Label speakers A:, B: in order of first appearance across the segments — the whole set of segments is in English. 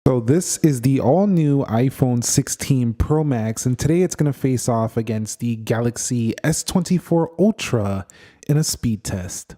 A: So this is the all-new iPhone 16 Pro Max, and today it's going to face off against the Galaxy S24 Ultra in a speed test.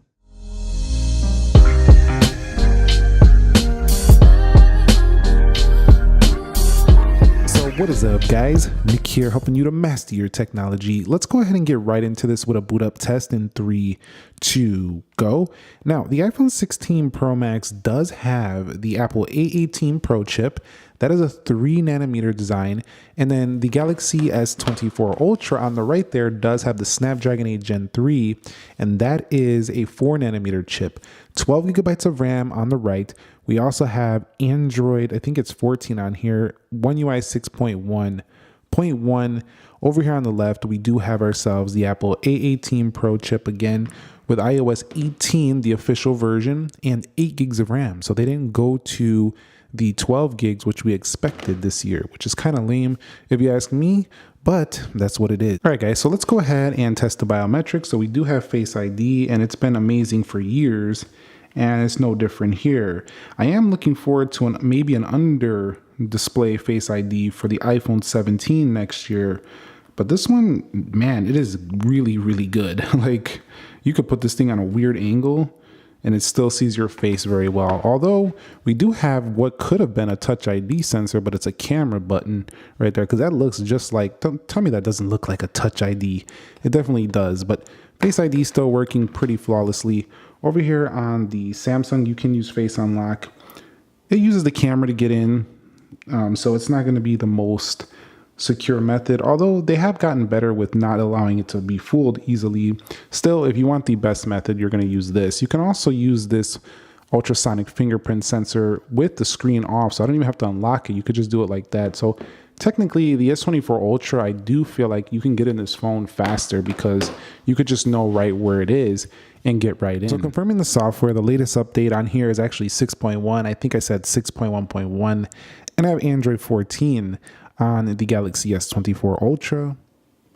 A: What is up, guys? Nick here, helping you to master your technology. Let's go ahead and get right into this with a boot up test in 3, 2, go. Now, the iPhone 16 Pro Max does have the Apple A18 Pro chip. That is a 3nm design. And then the Galaxy S24 Ultra on the right there does have the Snapdragon 8 Gen 3, and that is a 4nm chip. 12 gigabytes of RAM on the right. We also have Android, I think it's 14 on here, One UI 6.1.1. Over here on the left, we do have ourselves the Apple A18 Pro chip again with iOS 18, the official version, and 8 gigs of RAM. So they didn't go to the 12 gigs, which we expected this year, which is kind of lame if you ask me, but that's what it is. All right, guys, so let's go ahead and test the biometrics. So we do have Face ID, and it's been amazing for years, and it's no different here. I am looking forward to maybe an under display Face ID for the iPhone 17 next year, but this one, man, it is really, really good. Like, you could put this thing on a weird angle and it still sees your face very well. Although we do have what could have been a Touch ID sensor, but it's a camera button right there, because that looks just like, tell me that doesn't look like a Touch ID. It definitely does, but Face ID is still working pretty flawlessly. Over here on the Samsung, you can use Face Unlock. It uses the camera to get in, so it's not going to be the most secure method, although they have gotten better with not allowing it to be fooled easily. Still, if you want the best method, you're going to use this. You can also use this ultrasonic fingerprint sensor with the screen off, so I don't even have to unlock it. You could just do it like that. So technically, the S24 Ultra, I do feel like you can get in this phone faster because you could just know right where it is and get right in. So confirming the software, the latest update on here is actually 6.1. I think I said 6.1.1, and I have Android 14 on the Galaxy S24 Ultra.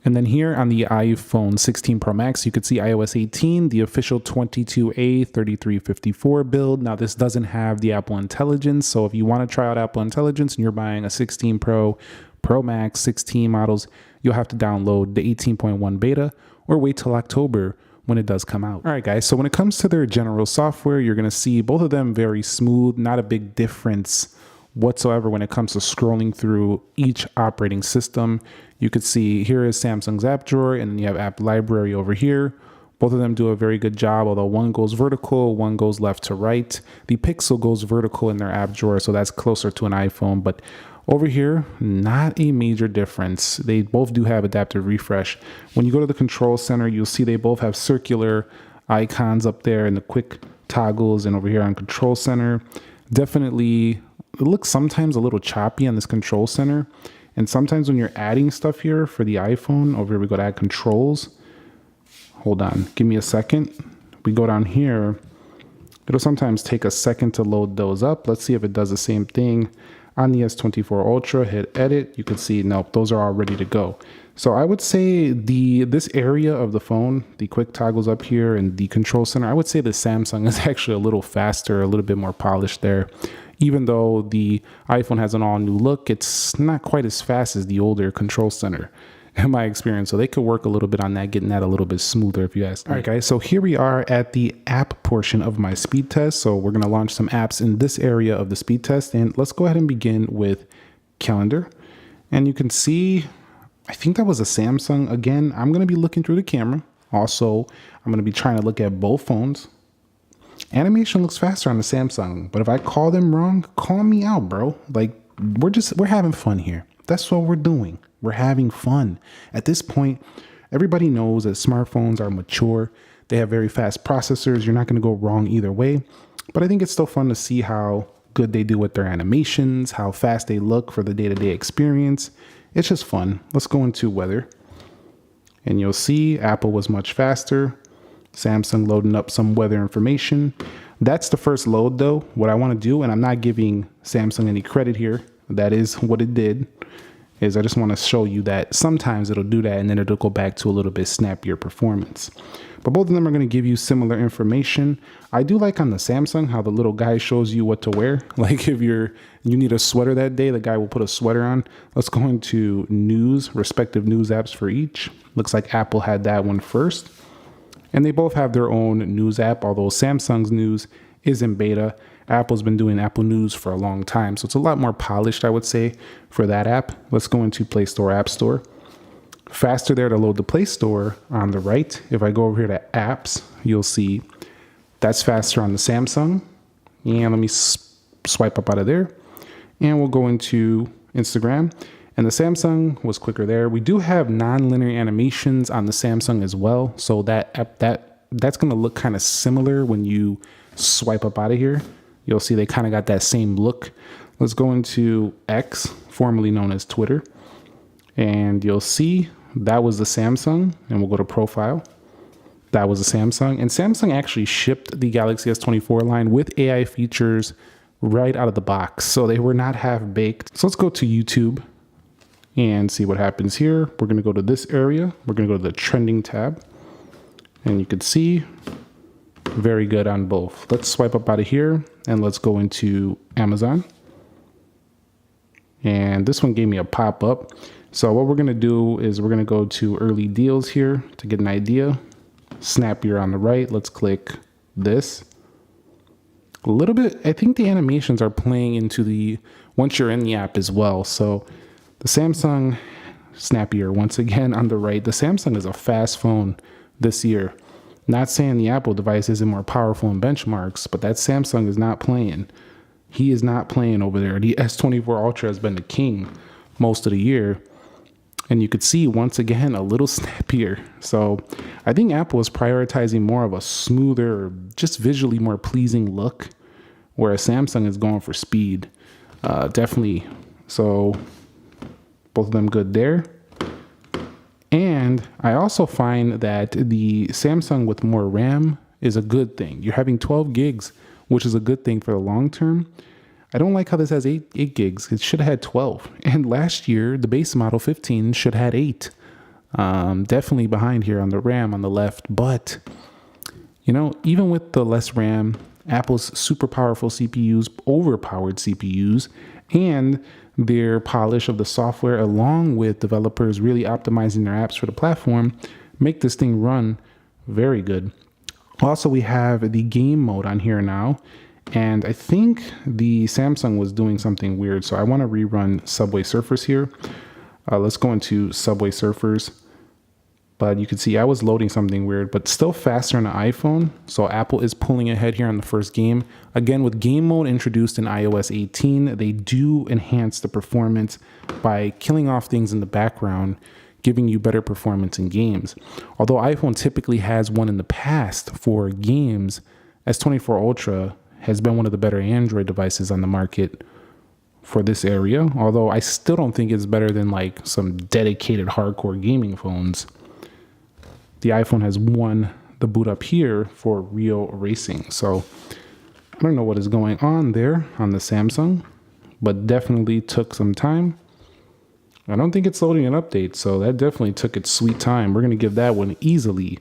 A: And then here on the iPhone 16 Pro Max, you could see iOS 18, the official 22A3354 build. Now, this doesn't have the Apple Intelligence, so if you want to try out Apple Intelligence and you're buying a 16 Pro, Pro Max, 16 models, you'll have to download the 18.1 beta or wait till October when it does come out. All right, guys, so when it comes to their general software, you're going to see both of them very smooth, not a big difference whatsoever when it comes to scrolling through each operating system. You could see here is Samsung's app drawer, and then you have app library over here. Both of them do a very good job, although one goes vertical, one goes left to right. The Pixel goes vertical in their app drawer, so that's closer to an iPhone, but over here, not a major difference. They both do have adaptive refresh. When you go to the control center, you'll see they both have circular icons up there and the quick toggles, and over here on control center, definitely it looks sometimes a little choppy on this control center. And sometimes when you're adding stuff here for the iPhone, over here we go to add controls. Hold on, give me a second. We go down here, it'll sometimes take a second to load those up. Let's see if it does the same thing on the S24 Ultra. Hit edit, you can see, nope, those are all ready to go. So I would say this area of the phone, the quick toggles up here and the control center, I would say the Samsung is actually a little faster, a little bit more polished there. Even though the iPhone has an all new look, it's not quite as fast as the older control center in my experience. So they could work a little bit on that, getting that a little bit smoother if you ask me. All right, guys, so here we are at the app portion of my speed test. So we're going to launch some apps in this area of the speed test, and let's go ahead and begin with calendar. And you can see, I think that was a Samsung. Again, I'm going to be looking through the camera. Also, I'm going to be trying to look at both phones. Animation looks faster on the Samsung, but if I call them wrong, call me out, bro. Like, we're having fun here. That's what we're doing. We're having fun. At this point, everybody knows that smartphones are mature. They have very fast processors. You're not going to go wrong either way. But I think it's still fun to see how good they do with their animations, how fast they look for the day-to-day experience. It's just fun. Let's go into weather. And you'll see Apple was much faster. Samsung loading up some weather information. That's the first load though. What I want to do, and I'm not giving Samsung any credit here, that is what it did. is I just want to show you that sometimes it'll do that and then it'll go back to a little bit snappier performance. But both of them are going to give you similar information. I do like on the Samsung how the little guy shows you what to wear. Like if you need a sweater that day, the guy will put a sweater on. Let's go into news, respective news apps for each. Looks like Apple had that one first. And they both have their own news app, although Samsung's news is in beta. Apple's been doing Apple News for a long time, so it's a lot more polished, I would say, for that app. Let's go into Play Store, App Store. Faster there to load the Play Store on the right. If I go over here to apps, you'll see that's faster on the Samsung. And let me swipe up out of there. And we'll go into Instagram. And the Samsung was quicker there. We do have non-linear animations on the Samsung as well. So that app, that's going to look kind of similar when you swipe up out of here. You'll see they kind of got that same look. Let's go into X, formerly known as Twitter. And you'll see that was the Samsung, and we'll go to profile. That was the Samsung, and Samsung actually shipped the Galaxy S24 line with AI features right out of the box. So they were not half baked. So let's go to YouTube and see what happens here. We're going to go to this area. We're going to go to the trending tab, and you can see very good on both. Let's swipe up out of here and let's go into Amazon. And this one gave me a pop-up. So what we're going to do is we're going to go to early deals here to get an idea. Snappier on the right. Let's click this. A little bit, I think the animations are playing into the, once you're in the app as well. So the Samsung snappier once again on the right. The Samsung is a fast phone this year. Not saying the Apple device isn't more powerful in benchmarks, but that Samsung is not playing. He is not playing over there. The S24 Ultra has been the king most of the year. And you could see, once again, a little snappier. So I think Apple is prioritizing more of a smoother, just visually more pleasing look, whereas Samsung is going for speed. Definitely. So both of them good there. And I also find that the Samsung with more RAM is a good thing. You're having 12 gigs, which is a good thing for the long term. I don't like how this has 8 gigs. It should have had 12. And last year, the base model 15 should have had 8. Definitely behind here on the RAM on the left. But, you know, even with the less RAM, Apple's super powerful CPUs, overpowered CPUs, and their polish of the software, along with developers really optimizing their apps for the platform, make this thing run very good. Also, we have the game mode on here now. And I think the Samsung was doing something weird. So I want to rerun Subway Surfers here. Let's go into Subway Surfers. But you can see I was loading something weird, but still faster on the iPhone. So Apple is pulling ahead here on the first game. Again, with game mode introduced in iOS 18, they do enhance the performance by killing off things in the background, giving you better performance in games. Although iPhone typically has one in the past for games, S24 Ultra has been one of the better Android devices on the market for this area. Although I still don't think it's better than like some dedicated hardcore gaming phones. The iPhone has won the boot up here for real racing. So I don't know what is going on there on the Samsung, but definitely took some time. I don't think it's loading an update, so that definitely took its sweet time. We're going to give that one easily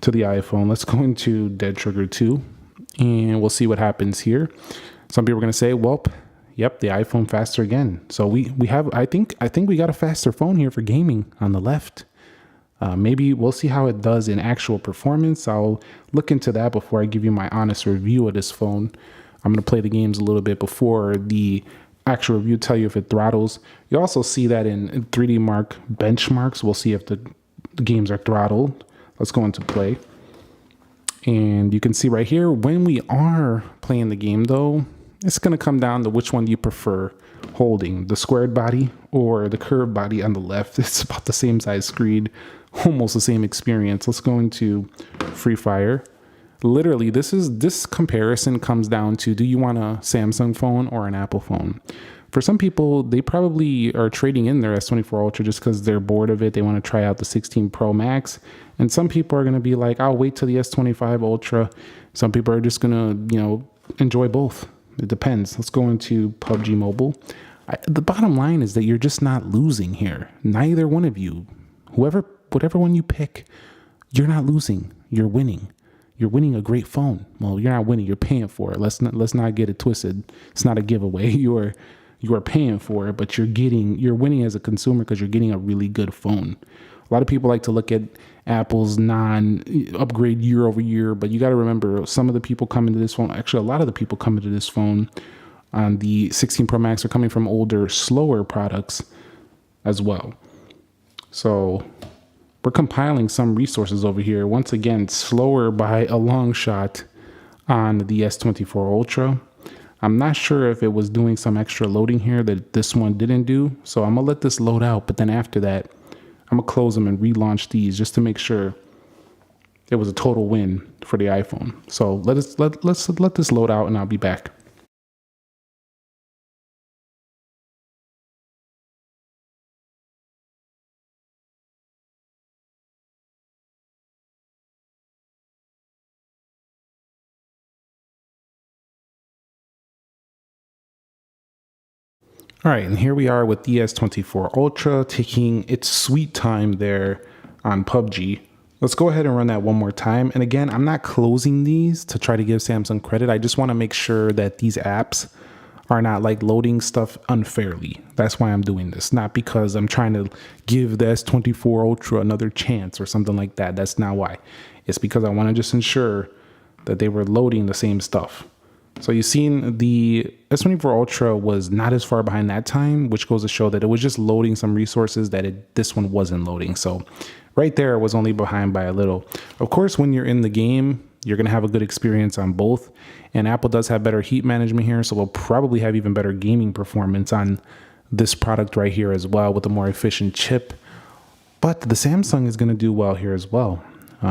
A: to the iPhone. Let's go into Dead Trigger 2, and we'll see what happens here. Some people are going to say, well, yep, the iPhone faster again. So we have, I think we got a faster phone here for gaming on the left. Maybe we'll see how it does in actual performance. I'll look into that before I give you my honest review of this phone. I'm going to play the games a little bit before the actual review, tell you if it throttles. You also see that in 3D Mark benchmarks. We'll see if the games are throttled. Let's go into play. And you can see right here, when we are playing the game though, it's going to come down to which one you prefer holding, the squared body or the curved body on the left. It's about the same size screen, almost the same experience. Let's go into Free Fire. Literally, this comparison comes down to, do you want a Samsung phone or an Apple phone? For some people, they probably are trading in their S24 Ultra just because they're bored of it. They want to try out the 16 Pro Max. And some people are going to be like, I'll wait till the S25 Ultra. Some people are just going to, enjoy both. It depends. Let's go into PUBG Mobile. The bottom line is that you're just not losing here. Neither one of you, whatever one you pick, you're not losing. You're winning. You're winning a great phone. Well, you're not winning. You're paying for it. Let's not get it twisted. It's not a giveaway. You are paying for it, but you're winning as a consumer because you're getting a really good phone. A lot of people like to look at Apple's non-upgrade year over year, but you got to remember some of the people coming to this phone, actually a lot of the people coming to this phone on the 16 Pro Max are coming from older, slower products as well. So we're compiling some resources over here. Once again, slower by a long shot on the S24 Ultra. I'm not sure if it was doing some extra loading here that this one didn't do. So I'm gonna let this load out, but then after that, I'm gonna close them and relaunch these just to make sure it was a total win for the iPhone. So let's let this load out and I'll be back. All right, and here we are with the S24 Ultra taking its sweet time there on PUBG. Let's go ahead and run that one more time. And again, I'm not closing these to try to give Samsung credit. I just want to make sure that these apps are not like loading stuff unfairly. That's why I'm doing this, not because I'm trying to give the S24 Ultra another chance or something like that. That's not why. It's because I want to just ensure that they were loading the same stuff. So you've seen the S24 Ultra was not as far behind that time, which goes to show that it was just loading some resources that this one wasn't loading. So right there, it was only behind by a little. Of course, when you're in the game, you're going to have a good experience on both. And Apple does have better heat management here, so we'll probably have even better gaming performance on this product right here as well with a more efficient chip. But the Samsung is going to do well here as well.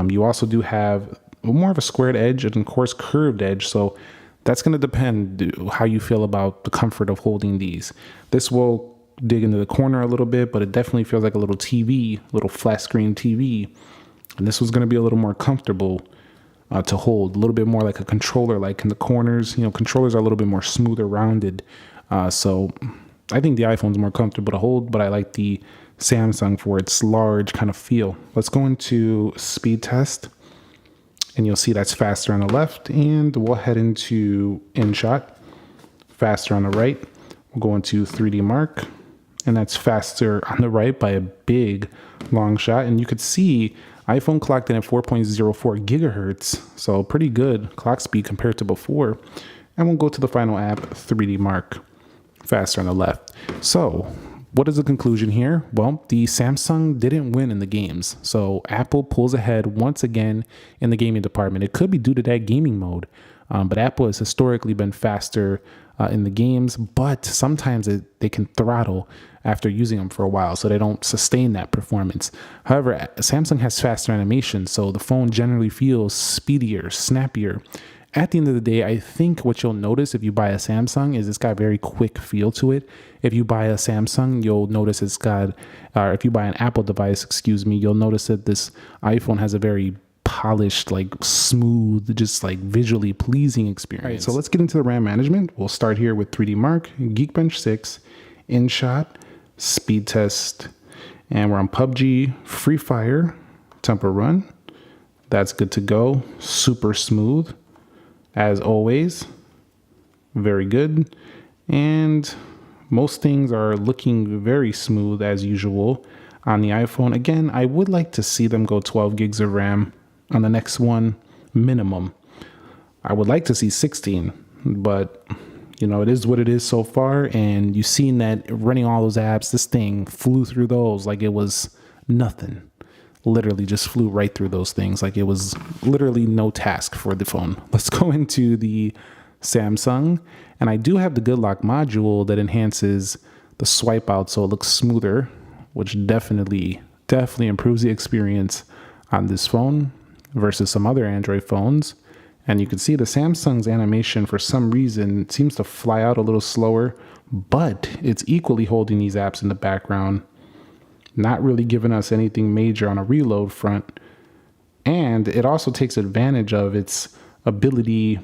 A: You also do have more of a squared edge and, of course, curved edge. So that's going to depend how you feel about the comfort of holding these. This will dig into the corner a little bit, but it definitely feels like a little TV, little flat screen TV. And this was going to be a little more comfortable to hold, a little bit more like a controller, like in the corners. You know, controllers are a little bit more smoother, rounded. So I think the iPhone's more comfortable to hold, but I like the Samsung for its large kind of feel. Let's go into speed test. And you'll see that's faster on the left, and we'll head into InShot, faster on the right. We'll go into 3D Mark, and that's faster on the right by a big long shot. And you could see iPhone clocked in at 4.04 gigahertz, so pretty good clock speed compared to before. And we'll go to the final app, 3D Mark, faster on the left. So what is the conclusion here? Well, the Samsung didn't win in the games. So Apple pulls ahead once again in the gaming department. It could be due to that gaming mode, but Apple has historically been faster in the games, but sometimes they can throttle after using them for a while, so they don't sustain that performance. However, Samsung has faster animation, so the phone generally feels speedier, snappier. At the end of the day, I think what you'll notice if you buy a Samsung is it's got a very quick feel to it. If you buy a Samsung, you'll notice it's got, or if you buy an Apple device, you'll notice that this iPhone has a very polished, like smooth, just like visually pleasing experience. All right, so let's get into the RAM management. We'll start here with 3D Mark, Geekbench 6, InShot, speed test, and we're on PUBG, Free Fire, Temple Run. That's good to go. Super smooth. As always, very good. And most things are looking very smooth as usual on the iPhone. Again, I would like to see them go 12 gigs of RAM on the next one minimum. I would like to see 16, but you know, it is what it is so far. And you've seen that running all those apps, this thing flew through those like it was nothing. Literally just flew right through those things like it was literally no task for the phone. Let's go into the Samsung, and I do have the Good Lock module that enhances the swipe out so it looks smoother, which definitely improves the experience on this phone versus some other Android phones. And you can see the Samsung's animation for some reason seems to fly out a little slower, but it's equally holding these apps in the background, not really giving us anything major on a reload front. And it also takes advantage of its ability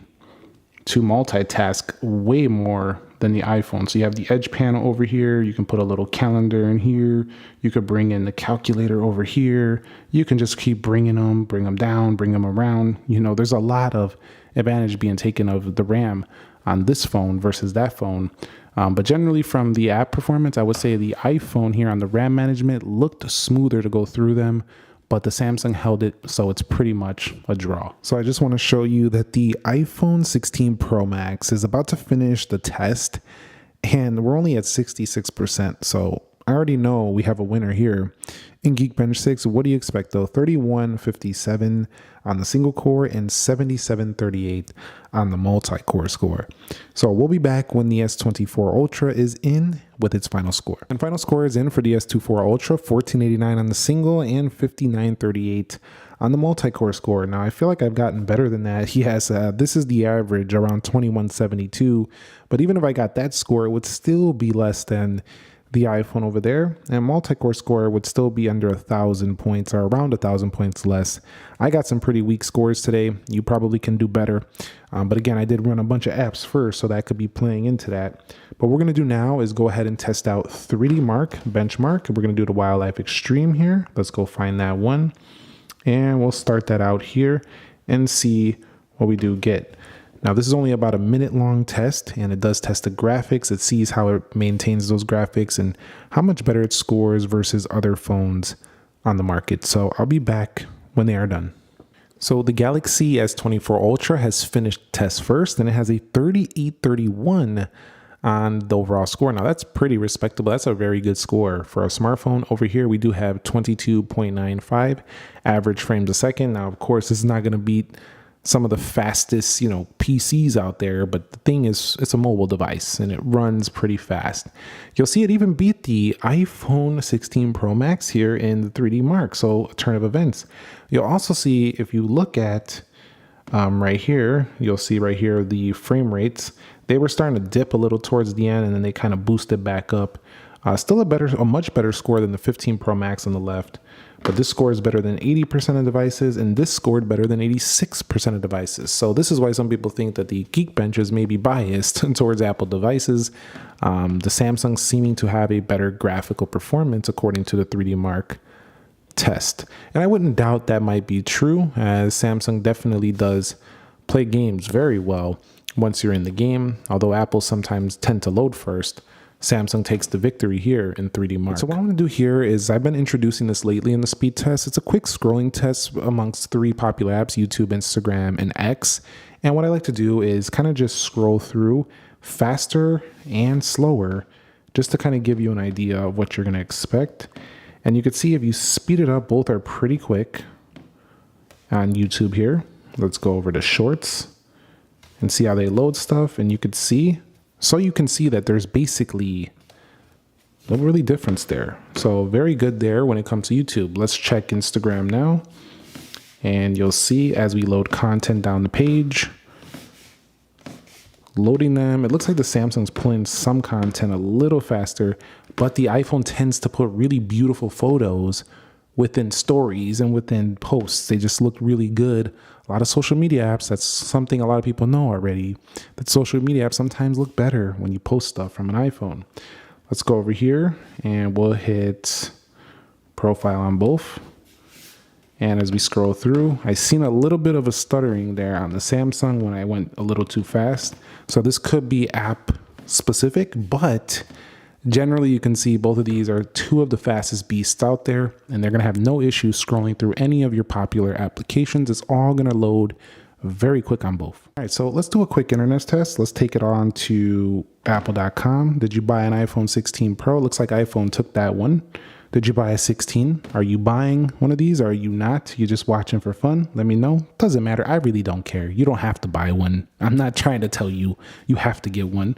A: to multitask way more than the iPhone. So you have the edge panel over here. You can put a little calendar in here. You could bring in the calculator over here. You can just keep bring them down, bring them around. You know, there's a lot of advantage being taken of the RAM on this phone versus that phone. But generally from the app performance, I would say the iPhone here on the RAM management looked smoother to go through them, but the Samsung held it, so it's pretty much a draw. So I just want to show you that the iPhone 16 Pro Max is about to finish the test, and we're only at 66%. So I already know we have a winner here. In Geekbench 6, what do you expect though? 3157 on the single core and 7738 on the multi-core score. So we'll be back when the S24 Ultra is in with its final score. And final score is in for the S24 Ultra, 1489 on the single and 5938 on the multi-core score. Now I feel like I've gotten better than that. Yes, this is the average, around 2172. But even if I got that score, it would still be less than the iPhone over there, and multi-core score would still be under 1,000 points, or around 1,000 points less. I got some pretty weak scores today. You probably can do better. But again, I did run a bunch of apps first, so that could be playing into that. But what we're going to do now is go ahead and test out 3D Mark benchmark. We're going to do the Wildlife Extreme here. Let's go find that one. And we'll start that out here and see what we do get. Now, this is only about a minute-long test, and it does test the graphics. It sees how it maintains those graphics and how much better it scores versus other phones on the market. So I'll be back when they are done. So the Galaxy S24 Ultra has finished test first, and it has a 3831 on the overall score. Now, that's pretty respectable. That's a very good score for a smartphone. Over here, we do have 22.95 average frames a second. Now, of course, this is not going to beat some of the fastest, PCs out there, but the thing is, it's a mobile device and it runs pretty fast. You'll see it even beat the iPhone 16 Pro Max here in the 3D Mark, so a turn of events. You'll also see, if you look at right here, you'll see right here the frame rates. They were starting to dip a little towards the end, and then they kind of boosted back up. Still a much better score than the 15 Pro Max on the left. But this score is better than 80% of devices, and this scored better than 86% of devices. So this is why some people think that the Geekbenchers may be biased towards Apple devices. The Samsung seeming to have a better graphical performance according to the 3D Mark test. And I wouldn't doubt that might be true, as Samsung definitely does play games very well once you're in the game. Although Apple sometimes tend to load first, Samsung takes the victory here in 3D Mark. So what I'm going to do here is, I've been introducing this lately in the speed test. It's a quick scrolling test amongst 3 popular apps: YouTube, Instagram, and X. And what I like to do is kind of just scroll through faster and slower, just to kind of give you an idea of what you're going to expect. And you can see if you speed it up, both are pretty quick on YouTube here. Let's go over to Shorts and see how they load stuff. And you can see that there's basically no really difference there. So very good there when it comes to YouTube. Let's check Instagram now. And you'll see as we load content down the page, loading them, it looks like the Samsung's pulling some content a little faster, but the iPhone tends to put really beautiful photos within stories and within posts. They just look really good. A lot of social media apps, that's something a lot of people know already, that social media apps sometimes look better when you post stuff from an iPhone. Let's go over here and we'll hit profile on both. And as we scroll through, I seen a little bit of a stuttering there on the Samsung when I went a little too fast. So this could be app specific, but generally you can see both of these are 2 of the fastest beasts out there, and they're going to have no issue scrolling through any of your popular applications. It's all going to load very quick on both. All right, so let's do a quick internet test. Let's take it on to apple.com. Did you buy an iPhone 16 Pro? Looks like iPhone took that one. Did you buy a 16? Are you buying one of these? Or are you not? You're just watching for fun? Let me know. Doesn't matter. I really don't care. You don't have to buy one. I'm not trying to tell you you have to get one.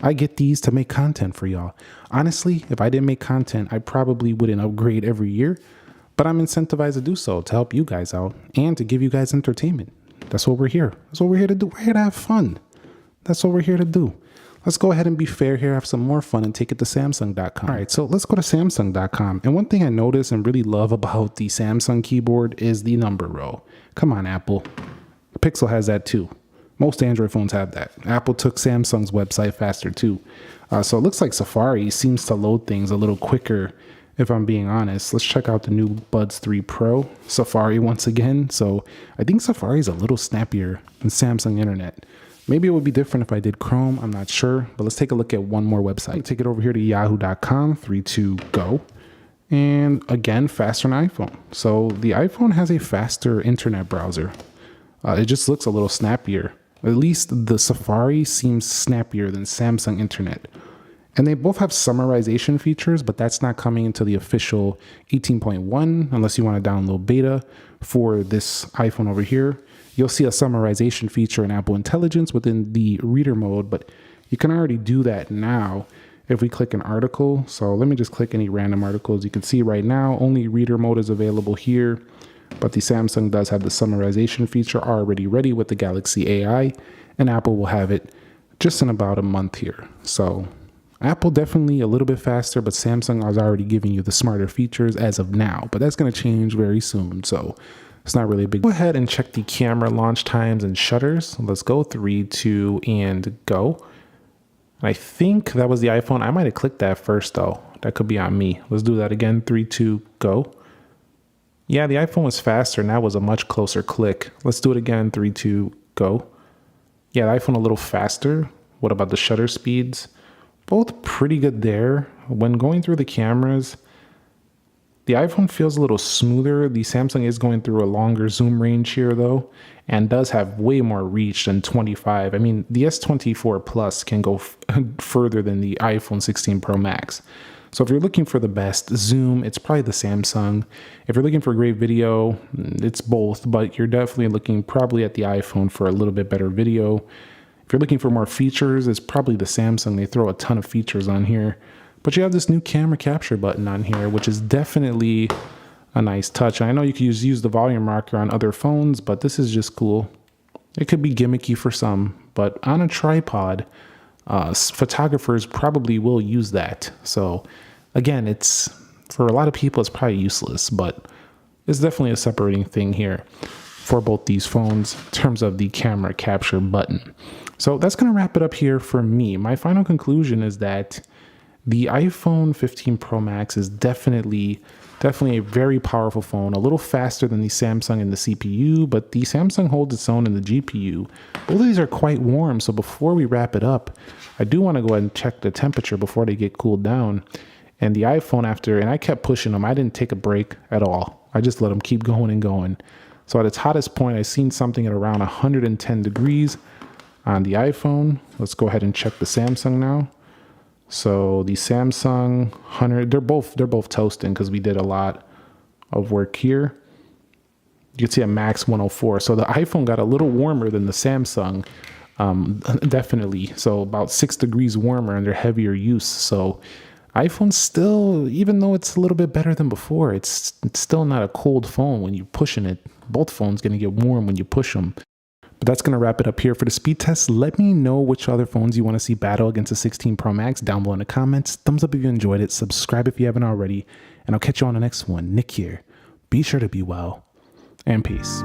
A: I get these to make content for y'all. Honestly, if I didn't make content, I probably wouldn't upgrade every year, but I'm incentivized to do so to help you guys out and to give you guys entertainment. That's what we're here. That's what we're here to do. We're here to have fun. That's what we're here to do. Let's go ahead and be fair here, have some more fun, and take it to Samsung.com. All right, so let's go to Samsung.com. And one thing I notice and really love about the Samsung keyboard is the number row. Come on, Apple. The Pixel has that too. Most Android phones have that. Apple took Samsung's website faster too. So it looks like Safari seems to load things a little quicker, if I'm being honest. Let's check out the new Buds 3 Pro. Safari once again. So I think Safari is a little snappier than Samsung Internet. Maybe it would be different if I did Chrome. I'm not sure. But let's take a look at one more website. Take it over here to yahoo.com, 3, 2, go. And again, faster than iPhone. So the iPhone has a faster internet browser. It just looks a little snappier. At least the Safari seems snappier than Samsung Internet. And they both have summarization features, but that's not coming into the official 18.1 unless you want to download beta for this iPhone over here. You'll see a summarization feature in Apple Intelligence within the reader mode, but you can already do that now if we click an article. So let me just click any random articles. You can see right now only reader mode is available here. But the Samsung does have the summarization feature already ready with the Galaxy AI, and Apple will have it just in about a month here. So Apple definitely a little bit faster, but Samsung is already giving you the smarter features as of now, but that's going to change very soon. So it's not really a big. Go ahead and check the camera launch times and shutters. Let's go 3, 2, and go. I think that was the iPhone. I might have clicked that first though. That could be on me. Let's do that again. 3, 2, go. Yeah, the iPhone was faster, and that was a much closer click. Let's do it again. 3, 2, go. Yeah, the iPhone a little faster. What about the shutter speeds? Both pretty good there. When going through the cameras, the iPhone feels a little smoother. The Samsung is going through a longer zoom range here, though, and does have way more reach than 25. I mean, the S24 Plus can go further than the iPhone 16 Pro Max. So if you're looking for the best zoom, it's probably the Samsung. If you're looking for great video, it's both, but you're definitely looking probably at the iPhone for a little bit better video. If you're looking for more features, it's probably the Samsung. They throw a ton of features on here. But you have this new camera capture button on here, which is definitely a nice touch. I know you can use the volume rocker on other phones, but this is just cool. It could be gimmicky for some, but on a tripod, photographers probably will use that. So again, it's for a lot of people, it's probably useless, but it's definitely a separating thing here for both these phones in terms of the camera capture button. So that's going to wrap it up here for me. My final conclusion is that the iPhone 15 Pro Max is definitely a very powerful phone, a little faster than the Samsung in the CPU, but the Samsung holds its own in the GPU. Both of these are quite warm, so before we wrap it up, I do want to go ahead and check the temperature before they get cooled down. And the iPhone and I kept pushing them. I didn't take a break at all. I just let them keep going and going. So at its hottest point, I seen something at around 110 degrees on the iPhone. Let's go ahead and check the Samsung now. So the Samsung 100, they're both toasting because we did a lot of work here. You can see a max 104. So the iPhone got a little warmer than the Samsung, definitely. So about 6 degrees warmer under heavier use. So iPhone still, even though it's a little bit better than before, it's still not a cold phone when you're pushing it. Both phones going to get warm when you push them. But that's going to wrap it up here for the speed test. Let me know which other phones you want to see battle against the 16 Pro Max down below in the comments. Thumbs up if you enjoyed it. Subscribe if you haven't already. And I'll catch you on the next one. Nick here. Be sure to be well. And peace.